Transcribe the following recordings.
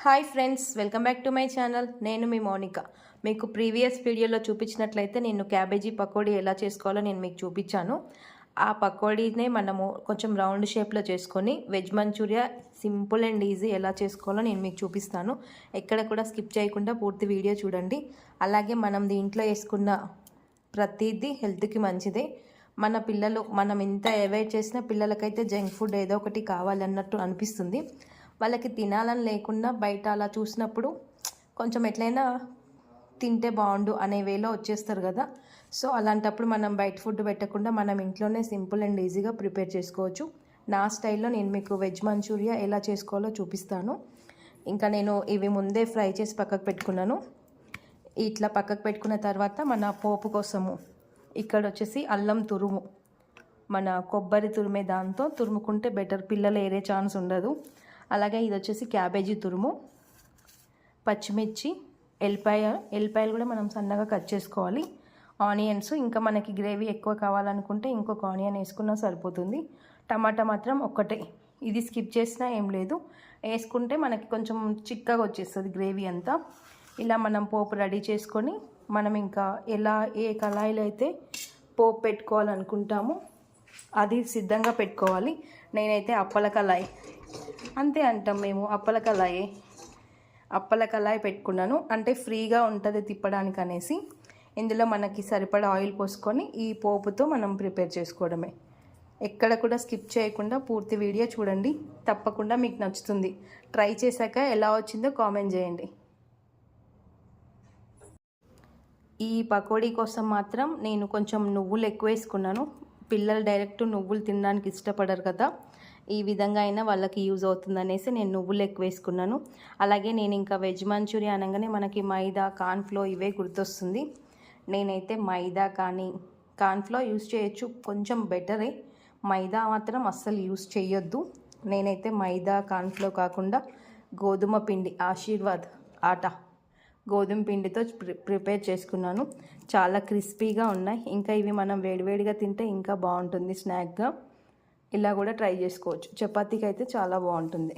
Hi friends, welcome back to my channel. నేను మీ మౌనిక. మీకు previous వీడియోలో చూపించినట్లయితే నేను క్యాబేజీ పకోడీ ఎలా చేసుకోవాలో నేను మీకు చూపించాను. ఆ పకోడీనే మనము కొంచెం రౌండ్ షేప్లో చేసుకొని veg manchurian simple and easy ఎలా చేసుకోవాలో నేను మీకు చూపిస్తాను. ఎక్కడ కూడా స్కిప్ చేయకుండా పూర్తి వీడియో చూడండి. అలాగే మనం దీంట్లో వేసుకున్న ప్రతిదీ హెల్త్కి మంచిదే. మన పిల్లలు మనం ఎంత అవాయిడ్ చేసినా పిల్లలకైతే జంక్ ఫుడ్ ఏదో ఒకటి కావాలన్నట్టు అనిపిస్తుంది. వాళ్ళకి తినాలని లేకుండా బయట అలా చూసినప్పుడు కొంచెం ఎట్లయినా తింటే బాగుండు అనే వేలో వచ్చేస్తారు కదా. సో అలాంటప్పుడు మనం బయట ఫుడ్ పెట్టకుండా మనం ఇంట్లోనే సింపుల్ అండ్ ఈజీగా ప్రిపేర్ చేసుకోవచ్చు. నా స్టైల్లో నేను మీకు వెజ్ మంచూరియా ఎలా చేసుకోవాలో చూపిస్తాను. ఇంకా నేను ఇవి ముందే ఫ్రై చేసి పక్కకు పెట్టుకున్నాను. ఇట్లా పక్కకు పెట్టుకున్న తర్వాత మన పోపు కోసము ఇక్కడ వచ్చేసి అల్లం తురుము, మన కొబ్బరి తురిమే దాంతో తురుముకుంటే బెటర్, పిల్లలు ఏరే ఛాన్స్ ఉండదు. అలాగే ఇది వచ్చేసి క్యాబేజీ తురుము, పచ్చిమిర్చి, ఎల్లిపాయలు కూడా మనం సన్నగా కట్ చేసుకోవాలి, ఆనియన్స్, ఇంకా మనకి గ్రేవీ ఎక్కువ కావాలనుకుంటే ఇంకొక ఆనియన్ వేసుకున్నా సరిపోతుంది. టమాటా మాత్రం ఒక్కటే, ఇది స్కిప్ చేసినా ఏం లేదు, వేసుకుంటే మనకి కొంచెం చిక్కగా వచ్చేస్తుంది గ్రేవీ అంతా. ఇలా మనం పోపు రెడీ చేసుకొని మనం ఇంకా ఏ కళాయిలో అయితే పోపు పెట్టుకోవాలనుకుంటామో అది సిద్ధంగా పెట్టుకోవాలి. నేనైతే అప్పల కళాయి అంతే అంటాం మేము, అప్పల కళాయి పెట్టుకున్నాను. అంటే ఫ్రీగా ఉంటుంది తిప్పడానికి అనేసి. ఇందులో మనకి సరిపడా ఆయిల్ పోసుకొని ఈ పోపుతో మనం ప్రిపేర్ చేసుకోవడమే. ఎక్కడ కూడా స్కిప్ చేయకుండా పూర్తి వీడియో చూడండి, తప్పకుండా మీకు నచ్చుతుంది. ట్రై చేశాక ఎలా వచ్చిందో కామెంట్ చేయండి. ఈ పకోడీ కోసం మాత్రం నేను కొంచెం నువ్వులు ఎక్కువ వేసుకున్నాను. పిల్లలు డైరెక్ట్ నువ్వులు తినడానికి ఇష్టపడరు కదా, ఈ విధంగా అయినా వాళ్ళకి యూజ్ అవుతుందనేసి నేను నువ్వులు ఎక్కువ వేసుకున్నాను. అలాగే నేను ఇంకా వెజ్ మంచూరియా అనగానే మనకి మైదా, కార్న్ఫ్లో ఇవే గుర్తొస్తుంది. నేనైతే మైదా కానీ కార్న్ఫ్లో యూజ్ చేయొచ్చు, కొంచెం బెటరే. మైదా మాత్రం అస్సలు యూజ్ చేయొద్దు. నేనైతే మైదా, కార్న్ఫ్లో కాకుండా గోధుమ పిండి, ఆశీర్వాద్ ఆటా, గోధుమ పిండితో ప్రిపేర్ చేసుకున్నాను. చాలా క్రిస్పీగా ఉన్నాయి. ఇంకా ఇవి మనం వేడివేడిగా తింటే ఇంకా బాగుంటుంది స్నాక్గా. ఇలా కూడా ట్రై చేసుకోవచ్చు, చపాతీకి అయితే చాలా బాగుంటుంది.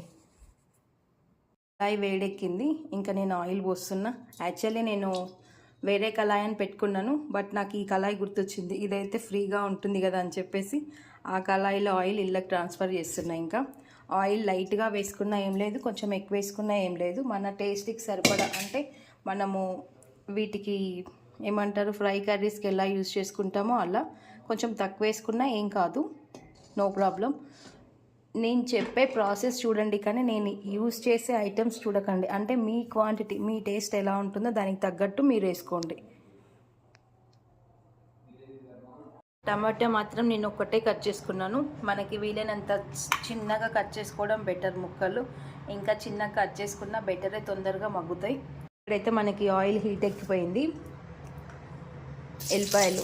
కళాయి వేడెక్కింది, ఇంకా నేను ఆయిల్ పోస్తున్నా. యాక్చువల్లీ నేను వేరే కళాయి అని పెట్టుకున్నాను, బట్ నాకు ఈ కళాయి గుర్తొచ్చింది, ఇదైతే ఫ్రీగా ఉంటుంది కదా అని చెప్పేసి ఆ కళాయిలో ఆయిల్ ఇళ్ళకి ట్రాన్స్ఫర్ చేస్తున్నా. ఇంకా ఆయిల్ లైట్గా వేసుకున్నా ఏం లేదు, కొంచెం ఎక్కువ వేసుకున్నా ఏం లేదు, మన టేస్ట్కి సరిపడా. అంటే మనము వీటికి ఏమంటారు, ఫ్రై కర్రీస్కి ఎలా యూజ్ చేసుకుంటామో అలా కొంచెం తక్కువ వేసుకున్నా ఏం కాదు, నో ప్రాబ్లం. నేను చెప్పే ప్రాసెస్ చూడండి, కానీ నేను యూజ్ చేసే ఐటమ్స్ చూడకండి. అంటే మీ క్వాంటిటీ, మీ టేస్ట్ ఎలా ఉంటుందో దానికి తగ్గట్టు మీరు వేసుకోండి. టమాటా మాత్రం నేను ఒక్కటే కట్ చేసుకున్నాను. మనకి వీలైనంత చిన్నగా కట్ చేసుకోవడం బెటర్ ముక్కలు. ఇంకా చిన్నగా కట్ చేసుకున్నా బెటరే, తొందరగా మగ్గుతాయి. ఇప్పుడైతే మనకి ఆయిల్ హీట్ ఎక్కిపోయింది. ఎల్లిపాయలు,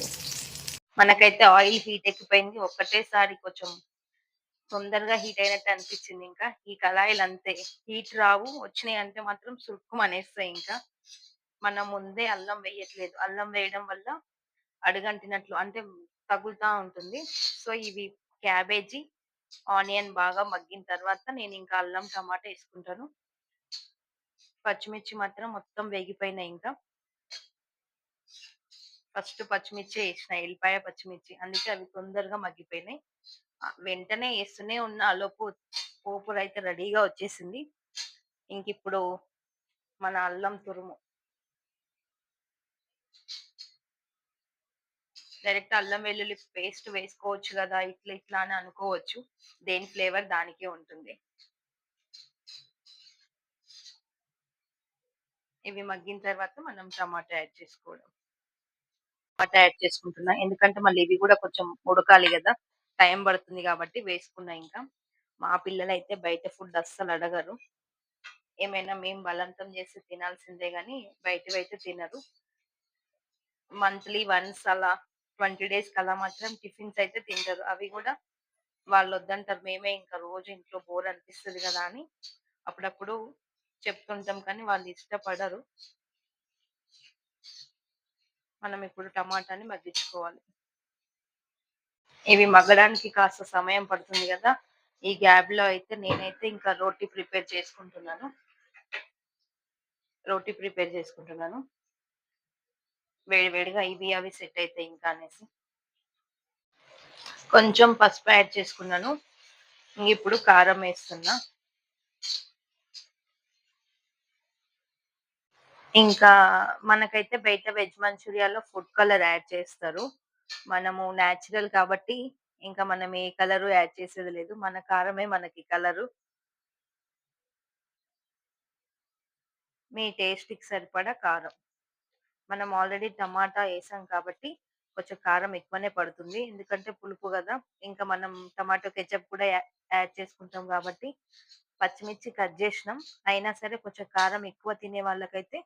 మనకైతే ఆయిల్ హీట్ ఎక్కిపోయింది. ఒక్కటేసారి కొంచెం తొందరగా హీట్ అయినట్టు అనిపించింది. ఇంకా ఈ కళాయిలు అంతే, హీట్ రావు, వచ్చినాయి అంటే మాత్రం సురుకు అనేస్తాయి. ఇంకా మనం ముందే అల్లం వేయట్లేదు, అల్లం వేయడం వల్ల అడుగంటినట్లు అంటే తగులుతూ ఉంటుంది. సో ఇవి క్యాబేజీ, ఆనియన్ బాగా మగ్గిన తర్వాత నేను ఇంకా అల్లం, టమాటా వేసుకుంటాను. పచ్చిమిర్చి మాత్రం మొత్తం వేగిపోయినాయి. ఇంకా ఫస్ట్ పచ్చిమిర్చి వేసిన, ఎల్లిపాయ, పచ్చిమిర్చి, అందుకే అవి తొందరగా మగ్గిపోయినాయి. వెంటనే వేస్తూనే ఉన్న ఆలోపు పోపు అయితే రెడీగా వచ్చేసింది. ఇంక ఇప్పుడు మన అల్లం తురుము, డైరెక్ట్ అల్లం వెల్లుల్లి పేస్ట్ వేసుకోవచ్చు కదా, ఇట్లా అని అనుకోవచ్చు. దేని ఫ్లేవర్ దానికే ఉంటుంది. ఇవి మగ్గిన తర్వాత మనం టమాటా యాడ్ చేసుకోవడం. టమాటా యాడ్ చేసుకుంటున్నా, ఎందుకంటే మళ్ళీ ఇవి కూడా కొంచెం ఉడకాలి కదా, టైం పడుతుంది కాబట్టి వేసుకున్నా. ఇంకా మా పిల్లలు అయితే బయట ఫుడ్ అస్సలు అడగరు, ఏమైనా మేము బలవంతం చేసి తినాల్సిందే కానీ బయటవైతే తినరు. మంత్లీ వన్స్ అలా 20 days అలా మాత్రం టిఫిన్స్ అయితే తింటారు. అవి కూడా వాళ్ళు వద్దంటారు. మేమే ఇంకా రోజు ఇంట్లో బోర్ అనిపిస్తుంది కదా అని అప్పుడప్పుడు చెప్తుంటాం, కానీ వాళ్ళు ఇష్టపడరు. మనం ఇప్పుడు టమాటాని మగ్గించుకోవాలి. ఇవి మగ్గడానికి కాస్త సమయం పడుతుంది కదా, ఈ గ్యాప్ లో అయితే నేనైతే ఇంకా రోటీ ప్రిపేర్ చేసుకుంటున్నాను. రోటీ ప్రిపేర్ చేసుకుంటున్నాను. వేడి వేడిగా ఇవి అవి సెట్ అయితాయి ఇంకా అనేసి. కొంచెం పసుపు యాడ్ చేసుకున్నాను. ఇప్పుడు కారం వేస్తున్నా. ఇంకా మనకైతే బయట వెజ్ మంచూరియాలో ఫుడ్ కలర్ యాడ్ చేస్తారు. మనము నేచురల్ కాబట్టి ఇంకా మనం ఏ కలరు యాడ్ చేసేది లేదు. మన కారమే మనకి కలరు. మీ టేస్ట్‌కి సరిపడా కారం. మనం ఆల్రెడీ టమాటా ఏసాం కాబట్టి కొంచెం కారం ఎక్కువనే పడుతుంది. ఎందుకంటే పులుపు గదా! ఇంకా మనం టమాటో కెచప్ కూడా యాడ్ చేసుకుంటాం కాబట్టి పచ్చిమిర్చి కట్ జేసినాం. అయినా సరే కొంచెం కారం ఎక్కువ తినే వాళ్ళకైతే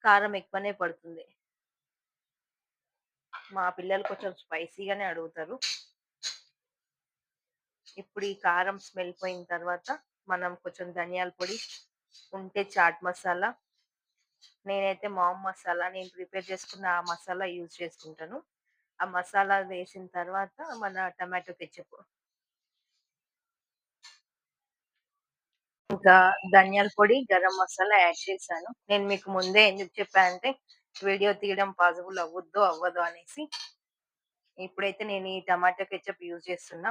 కారం ఎక్కువనే పడుతుంది. మా పిల్లలు కొంచెం స్పైసీగానే అడుగుతారు. ఇప్పుడు ఈ కారం స్మెల్ పోయిన తర్వాత మనం కొంచెం ధనియాల పొడి, ఉంటే చాట్ మసాలా, నేనైతే మామ్ మసాలా నేను ప్రిపేర్ చేసుకున్న ఆ మసాలా యూజ్ చేసుకుంటాను. ఆ మసాలా వేసిన తర్వాత మన టమాటో కెచప్, ఇంకా ధనియాల పొడి, గరం మసాలా యాడ్ చేశాను. నేను మీకు ముందే ఎందుకు చెప్పానంటే వీడియో తీయడం పాసిబుల్ అవ్వదో అనేసి. ఇప్పుడైతే నేను ఈ టమాటో కెచప్ యూజ్ చేస్తున్నా.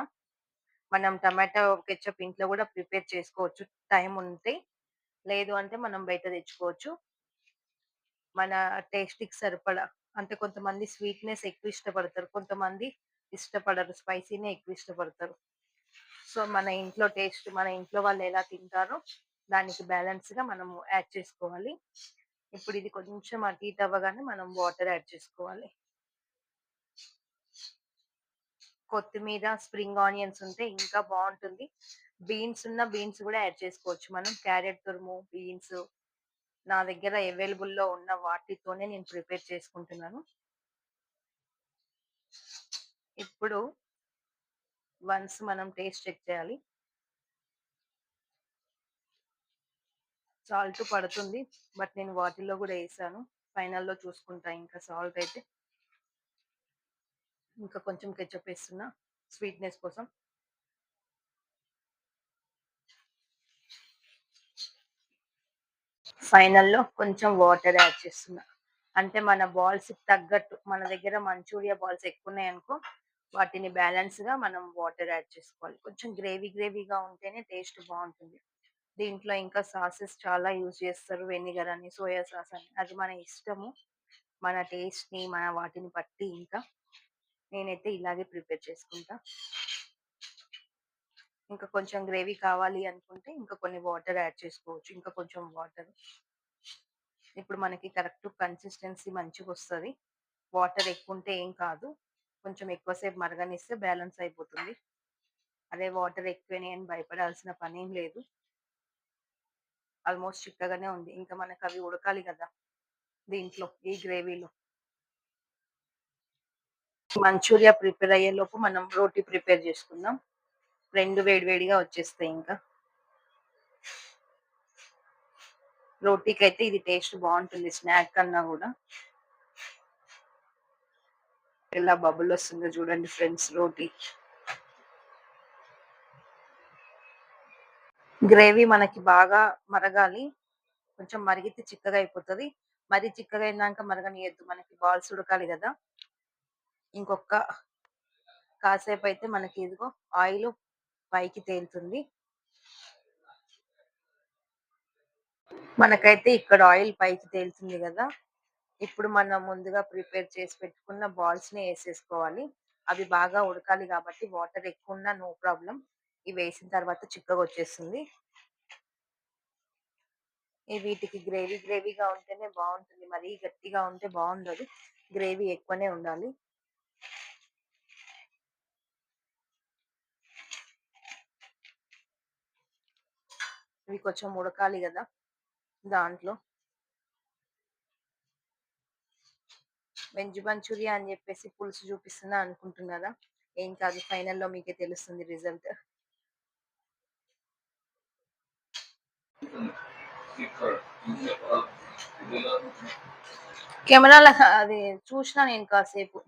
మనం టమాటో కెచప్ ఇంట్లో కూడా ప్రిపేర్ చేసుకోవచ్చు టైం ఉంటే. లేదు అంటే మనం బయట తెచ్చుకోవచ్చు. మన టేస్ట్‌కి సరిపడా. అంటే కొంతమంది స్వీట్‌నెస్ ఎక్కువ ఇష్టపడతారు. కొంతమంది ఇష్టపడరు. స్పైసీ‌నే ఎక్కువ ఇష్టపడతారు. సో, మన ఇంట్లో టేస్ట్ మన ఇంట్లో వాళ్ళు ఎలా తింటారో దానికి బ్యాలెన్స్‌గా మనము యాడ్ చేసుకోవాలి. ఇప్పుడు ఇది కొంచెం అటు ఇటు అవ్వగానే మనం వాటర్ యాడ్ చేసుకోవాలి. కొత్తిమీర, స్ప్రింగ్ ఆనియన్స్ ఉంటే ఇంకా బావుంటుంది. బీన్స్ కూడా యాడ్ చేసుకోవచ్చు మనం. క్యారెట్ తురుము, బీన్స్ నా దగ్గర అవైలబుల్‌లో ఉన్న వాటితోనే నేను ప్రిపేర్ చేసుకుంటున్నాను. ఇప్పుడు వన్స్ మనం టేస్ట్ చెక్ చేయాలి. సాల్ట్ పడుతుంది. బట్ నేను వాటిల్లో గూడా ఏసాను. ఫైనల్‌లో చూసుకుంటా ఇంకా సాల్ట్ అయితే. ఇంకా కొంచెం కెచప్ ఏస్తున్నా స్వీట్‌నెస్ కోసం. ఫైనల్‌లో కొంచెం వాటర్ యాడ్ చేస్తున్నా. అంటే మన బాల్స్‌కి తగ్గట్టు మన దగ్గర మంచూరియా బాల్స్ ఎక్కువున్నాయనుకో, వాటిని బ్యాలెన్స్‌గా మనం వాటర్ యాడ్ చేసుకోవాలి. కొంచెం గ్రేవీగా ఉంటేనే టేస్ట్ బావుంటుంది. దీంట్లో ఇంకా సాసెస్ చాలా యూజ్ చేస్తారు. వెనిగర్ అని, సోయా సాస్ అని. అది మన ఇష్టము. మన టేస్ట్‌ని, మన వాటిని బట్టి ఇంకా. నేనైతే ఇలాగే ప్రిపేర్ చేసుకుంటా. ఇంకా కొంచెం గ్రేవీ కావాలి అనుకుంటే ఇంకా కొన్ని వాటర్ యాడ్ చేసుకోవచ్చు. ఇంకా కొంచెం వాటర్. ఇప్పుడు మనకి కరెక్ట్ కన్సిస్టెన్సీ మంచిగొస్తది. వాటర్ ఎక్కువుంటే ఏం కాదు. కొంచెం ఎక్కువ సేపు మరగనిస్తే బ్యాలెన్స్ అయిపోతుంది. అదే వాటర్ ఎక్కువైనాయి అని భయపడాల్సిన పనేం లేదు. ఆల్మోస్ట్ చిక్కగానే ఉంది. ఇంకా మనకవి ఉడకాలి గదా! దీంట్లో ఈ గ్రేవీలో. మంచూరియా ప్రిపేర్ అయ్యేలోపు మనం రోటీ ప్రిపేర్ చేసుకుందాం. 2 వేడివేడిగా వచ్చేస్తాయి ఇంకా. రోటీకైతే ఇది టేస్ట్ బావుంటుంది స్నాక్ కన్నా గూడా. ఎలా బబుల్ వస్తుందో చూడండి ఫ్రెండ్స్ రోటీ. గ్రేవీ మనకి బాగా మరగాలి. కొంచెం మరిగితే చిక్కగా అయిపోతది. మరీ చిక్కగా అయినాక మరగనియద్దు. మనకి బాల్స్ ఉడకాలి గదా! ఇంకొక్క కాసేపయితే మనకి ఇదిగో ఆయిలు పైకి తేలుతుంది. మనకైతే ఇక్కడ ఆయిల్ పైకి తేలుతుంది గదా! ఇప్పుడు మనం ముందుగా ప్రిపేర్ చేసి పెట్టుకున్న బాల్స్‌ని ఏసేసుకోవాలి. అవి బాగా ఉడకాలి గాబట్టి వాటర్ ఎక్కువున్నా నో ప్రాబ్లమ్. ఇవేసిన తర్వాత చిక్కగొచ్చేస్తుంది. వీటికి గ్రేవీగా ఉంటేనే బావుంటుంది. మరీ గట్టిగా ఉంటే బావుండదు. గ్రేవీ ఎక్కువనే ఉండాలి. ఇవి కొంచెం ఉడకాలి గదా! దాంట్లో వెజ్ మంచూరియా అని జెప్పేసి పులుసు చూపిస్తున్నా అనుకుంటున్నారా? ఏం కాదు ఫైనల్‌లో మీకే తెలుస్తుంది రిజల్ట్. కెమెరాల అది చూషినా నేను కాసేపు.